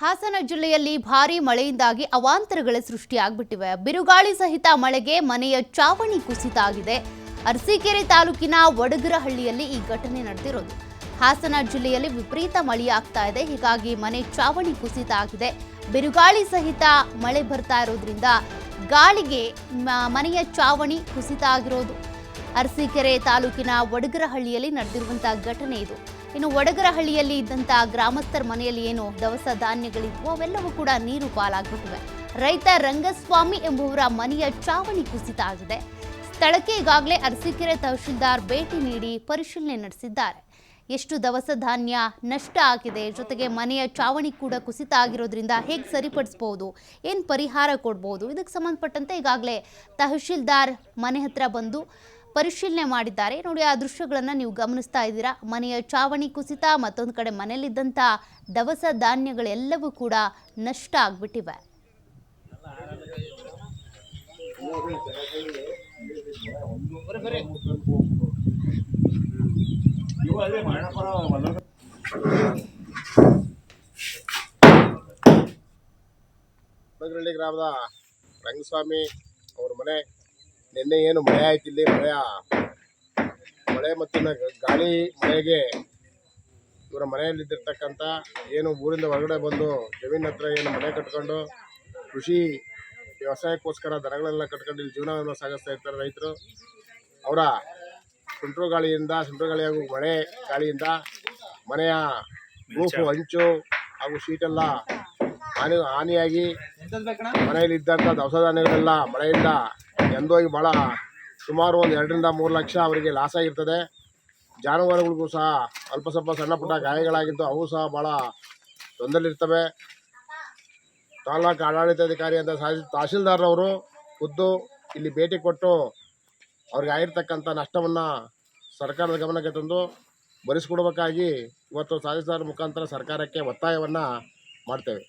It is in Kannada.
ಹಾಸನ ಜಿಲ್ಲೆಯಲ್ಲಿ ಭಾರೀ ಮಳೆಯಿಂದಾಗಿ ಅವಾಂತರಗಳೇ ಸೃಷ್ಟಿಯಾಗ್ಬಿಟ್ಟಿವೆ. ಬಿರುಗಾಳಿ ಸಹಿತ ಮಳೆಗೆ ಮನೆಯ ಚಾವಣಿ ಕುಸಿತ ಆಗಿದೆ. ಅರಸೀಕೆರೆ ತಾಲೂಕಿನ ವಡಗರಹಳ್ಳಿಯಲ್ಲಿ ಈ ಘಟನೆ ನಡೆದಿರೋದು. ಹಾಸನ ಜಿಲ್ಲೆಯಲ್ಲಿ ವಿಪರೀತ ಮಳೆಯಾಗ್ತಾ ಇದೆ, ಹೀಗಾಗಿ ಮನೆ ಚಾವಣಿ ಕುಸಿತ ಆಗಿದೆ. ಬಿರುಗಾಳಿ ಸಹಿತ ಮಳೆ ಬರ್ತಾ ಇರೋದ್ರಿಂದ ಗಾಳಿಗೆ ಮನೆಯ ಚಾವಣಿ ಕುಸಿತ ಆಗಿರೋದು. ಅರಸೀಕೆರೆ ತಾಲೂಕಿನ ವಡಗರಹಳ್ಳಿಯಲ್ಲಿ ನಡೆದಿರುವಂತಹ ಘಟನೆ ಇದು. ಇನ್ನು ವಡಗರಹಳ್ಳಿಯಲ್ಲಿ ಇದ್ದಂಥ ಗ್ರಾಮಸ್ಥರ ಮನೆಯಲ್ಲಿ ಏನು ದವಸ ಧಾನ್ಯಗಳಿದ್ವು ಅವೆಲ್ಲವೂ ಕೂಡ ನೀರು ಪಾಲಾಗ್ಬಿಟ್ಟಿವೆ. ರೈತ ರಂಗಸ್ವಾಮಿ ಎಂಬುವರ ಮನೆಯ ಚಾವಣಿ ಕುಸಿತ ಆಗಿದೆ. ಸ್ಥಳಕ್ಕೆ ಈಗಾಗಲೇ ಅರಸೀಕೆರೆ ತಹಶೀಲ್ದಾರ್ ಭೇಟಿ ನೀಡಿ ಪರಿಶೀಲನೆ ನಡೆಸಿದ್ದಾರೆ. ಎಷ್ಟು ದವಸ ಧಾನ್ಯ ನಷ್ಟ ಆಗಿದೆ, ಜೊತೆಗೆ ಮನೆಯ ಚಾವಣಿ ಕೂಡ ಕುಸಿತ ಆಗಿರೋದ್ರಿಂದ ಹೇಗೆ ಸರಿಪಡಿಸಬಹುದು, ಏನು ಪರಿಹಾರ ಕೊಡ್ಬೋದು, ಇದಕ್ಕೆ ಸಂಬಂಧಪಟ್ಟಂತೆ ಈಗಾಗಲೇ ತಹಶೀಲ್ದಾರ್ ಮನೆ ಹತ್ರ ಬಂದು ಪರಿಶೀಲನೆ ಮಾಡಿದ್ದಾರೆ. ನೋಡಿ, ಆ ದೃಶ್ಯಗಳನ್ನು ನೀವು ಗಮನಿಸ್ತಾ ಇದ್ದೀರಾ. ಮನೆಯ ಚಾವಣಿ ಕುಸಿತ, ಮತ್ತೊಂದು ಕಡೆ ಮನೆಯಲ್ಲಿದ್ದಂಥ ದವಸ ಧಾನ್ಯಗಳೆಲ್ಲವೂ ಕೂಡ ನಷ್ಟ ಆಗ್ಬಿಟ್ಟಿವೆ. ವಡಗರಹಳ್ಳಿ ಗ್ರಾಮದ ರಂಗಸ್ವಾಮಿ ಅವ್ರ ಮನೆ ನಿನ್ನೆ ಏನು ಮಳೆ ಆಯ್ತು. ಇಲ್ಲಿ ಮಳೆ ಮತ್ತು ಗಾಳಿ ಮಳೆಗೆ ಇವರ ಮನೆಯಲ್ಲಿದ್ದಿರ್ತಕ್ಕಂಥ ಏನು ಊರಿಂದ ಹೊರಗಡೆ ಬಂದು ಜಮೀನ್ ಹತ್ರ ಏನು ಮನೆ ಕಟ್ಕೊಂಡು ಕೃಷಿ ವ್ಯವಸಾಯಕ್ಕೋಸ್ಕರ ದನಗಳೆಲ್ಲ ಕಟ್ಕೊಂಡು ಇಲ್ಲಿ ಜೀವನವನ್ನು ಸಾಗಿಸ್ತಾ ಇರ್ತಾರೆ ರೈತರು. ಅವರ ಸುಂಟ್ರು ಗಾಳಿ ಹಾಗೂ ಮಳೆ ಗಾಳಿಯಿಂದ ಮನೆಯ ರೂಫು ಹಂಚು ಹಾಗೂ ಶೀಟೆಲ್ಲ ಹಾನಿಯಾಗಿ ಮನೆಯಲ್ಲಿ ಇದ್ದಂಥ ದವಸ ಧಾನ್ಯಗಳೆಲ್ಲ ಮಳೆಯಿಂದ ಎಂದೋಗಿ ಭಾಳ ಸುಮಾರು ಒಂದು 2 ರಿಂದ 3 ಲಕ್ಷ ಅವರಿಗೆ ಲಾಸ್ ಆಗಿರ್ತದೆ. ಜಾನುವಾರುಗಳಿಗೂ ಸಹ ಅಲ್ಪ ಸ್ವಲ್ಪ ಸಣ್ಣ ಪುಟ್ಟ ಗಾಯಗಳಾಗಿದ್ದು ಅವು ಸಹ ಭಾಳ ತೊಂದರೆಲಿರ್ತವೆ. ತಾಲೂಕು ಆಡಳಿತಾಧಿಕಾರಿ ಅಂತ ತಹಶೀಲ್ದಾರ್ರವರು ಖುದ್ದು ಇಲ್ಲಿ ಭೇಟಿ ಕೊಟ್ಟು ಅವ್ರಿಗೆ ಆಗಿರ್ತಕ್ಕಂಥ ನಷ್ಟವನ್ನು ಸರ್ಕಾರದ ಗಮನಕ್ಕೆ ತಂದು ಭರಿಸ್ಕೊಡ್ಬೇಕಾಗಿ ಇವತ್ತು ತಹಶೀಲ್ದಾರ್ ಮುಖಾಂತರ ಸರ್ಕಾರಕ್ಕೆ ಒತ್ತಾಯವನ್ನು ಮಾಡ್ತೇವೆ.